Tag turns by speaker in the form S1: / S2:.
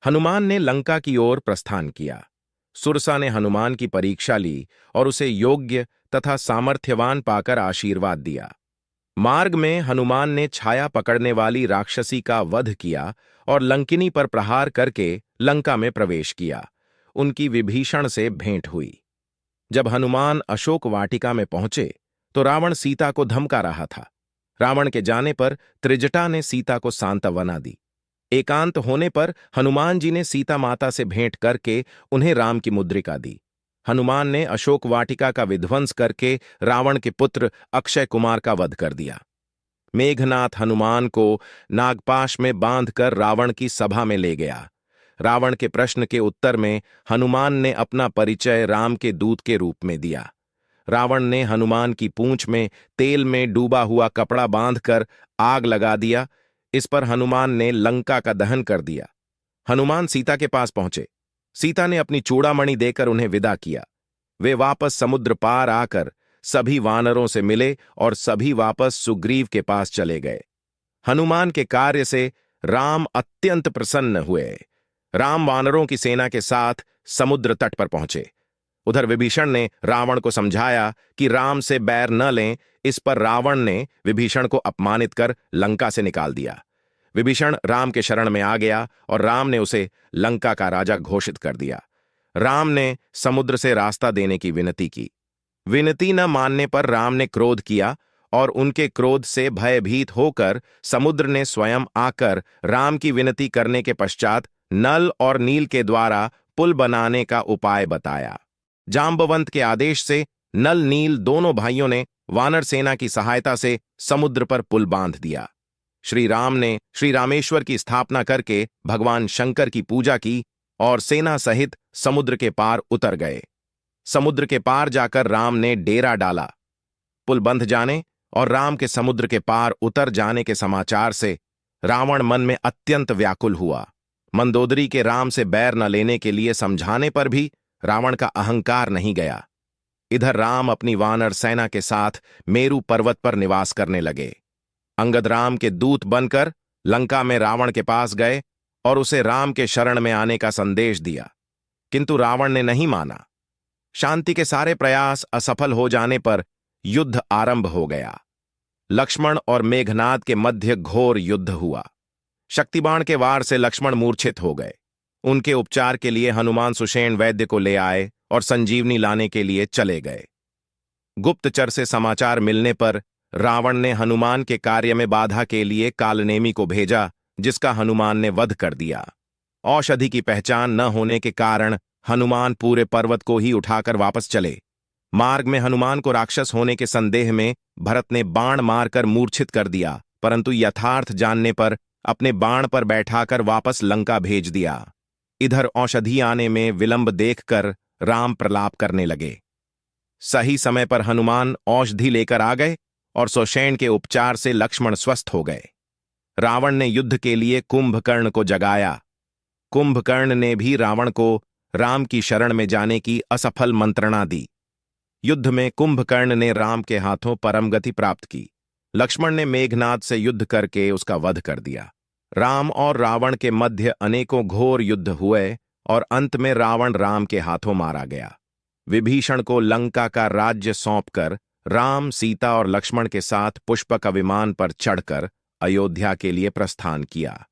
S1: हनुमान ने लंका की ओर प्रस्थान किया। सुरसा ने हनुमान की परीक्षा ली और उसे योग्य तथा सामर्थ्यवान पाकर आशीर्वाद दिया। मार्ग में हनुमान ने छाया पकड़ने वाली राक्षसी का वध किया और लंकिनी पर प्रहार करके लंका में प्रवेश किया। उनकी विभीषण से भेंट हुई। जब हनुमान अशोक वाटिका में पहुंचे तो रावण सीता को धमका रहा था। रावण के जाने पर त्रिजटा ने सीता को सांत्वना दी। एकांत होने पर हनुमान जी ने सीता माता से भेंट करके उन्हें राम की मुद्रिका दी। हनुमान ने अशोक वाटिका का विध्वंस करके रावण के पुत्र अक्षय कुमार का वध कर दिया। मेघनाथ हनुमान को नागपाश में बांधकर रावण की सभा में ले गया। रावण के प्रश्न के उत्तर में हनुमान ने अपना परिचय राम के दूत के रूप में दिया। रावण ने हनुमान की पूंछ में तेल में डूबा हुआ कपड़ा बांधकर आग लगा दिया। इस पर हनुमान ने लंका का दहन कर दिया। हनुमान सीता के पास पहुंचे। सीता ने अपनी चूड़ामणि देकर उन्हें विदा किया। वे वापस समुद्र पार आकर सभी वानरों से मिले और सभी वापस सुग्रीव के पास चले गए। हनुमान के कार्य से राम अत्यंत प्रसन्न हुए। राम वानरों की सेना के साथ समुद्र तट पर पहुंचे। उधर विभीषण ने रावण को समझाया कि राम से बैर न लें। इस पर रावण ने विभीषण को अपमानित कर लंका से निकाल दिया। विभीषण राम के शरण में आ गया और राम ने उसे लंका का राजा घोषित कर दिया। राम ने समुद्र से रास्ता देने की विनती की। विनती न मानने पर राम ने क्रोध किया और उनके क्रोध से भयभीत होकर समुद्र ने स्वयं आकर राम की विनती करने के पश्चात नल और नील के द्वारा पुल बनाने का उपाय बताया। जांबवंत के आदेश से नल नील दोनों भाइयों ने वानर सेना की सहायता से समुद्र पर पुल बांध दिया। श्री राम ने श्री रामेश्वर की स्थापना करके भगवान शंकर की पूजा की और सेना सहित समुद्र के पार उतर गए। समुद्र के पार जाकर राम ने डेरा डाला। पुल बंध जाने और राम के समुद्र के पार उतर जाने के समाचार से रावण मन में अत्यंत व्याकुल हुआ। मंदोदरी के राम से बैर न लेने के लिए समझाने पर भी रावण का अहंकार नहीं गया। इधर राम अपनी वानर सेना के साथ मेरु पर्वत पर निवास करने लगे। अंगद राम के दूत बनकर लंका में रावण के पास गए और उसे राम के शरण में आने का संदेश दिया, किंतु रावण ने नहीं माना। शांति के सारे प्रयास असफल हो जाने पर युद्ध आरंभ हो गया। लक्ष्मण और मेघनाद के मध्य घोर युद्ध हुआ। शक्तिबाण के वार से लक्ष्मण मूर्छित हो गए। उनके उपचार के लिए हनुमान सुषेण वैद्य को ले आए और संजीवनी लाने के लिए चले गए। गुप्तचर से समाचार मिलने पर रावण ने हनुमान के कार्य में बाधा के लिए कालनेमी को भेजा, जिसका हनुमान ने वध कर दिया। औषधि की पहचान न होने के कारण हनुमान पूरे पर्वत को ही उठाकर वापस चले। मार्ग में हनुमान को राक्षस होने के संदेह में भरत ने बाण मारकर मूर्छित कर दिया, परंतु यथार्थ जानने पर अपने बाण पर बैठाकर वापस लंका भेज दिया। इधर औषधि आने में विलंब देखकर राम प्रलाप करने लगे। सही समय पर हनुमान औषधि लेकर आ गए और सुषेण के उपचार से लक्ष्मण स्वस्थ हो गए। रावण ने युद्ध के लिए कुंभकर्ण को जगाया। कुंभकर्ण ने भी रावण को राम की शरण में जाने की असफल मंत्रणा दी। युद्ध में कुंभकर्ण ने राम के हाथों परम गति प्राप्त की। लक्ष्मण ने मेघनाद से युद्ध करके उसका वध कर दिया। राम और रावण के मध्य अनेकों घोर युद्ध हुए और अंत में रावण राम के हाथों मारा गया। विभीषण को लंका का राज्य सौंपकर राम, सीता और लक्ष्मण के साथ पुष्पक विमान पर चढ़कर अयोध्या के लिए प्रस्थान किया।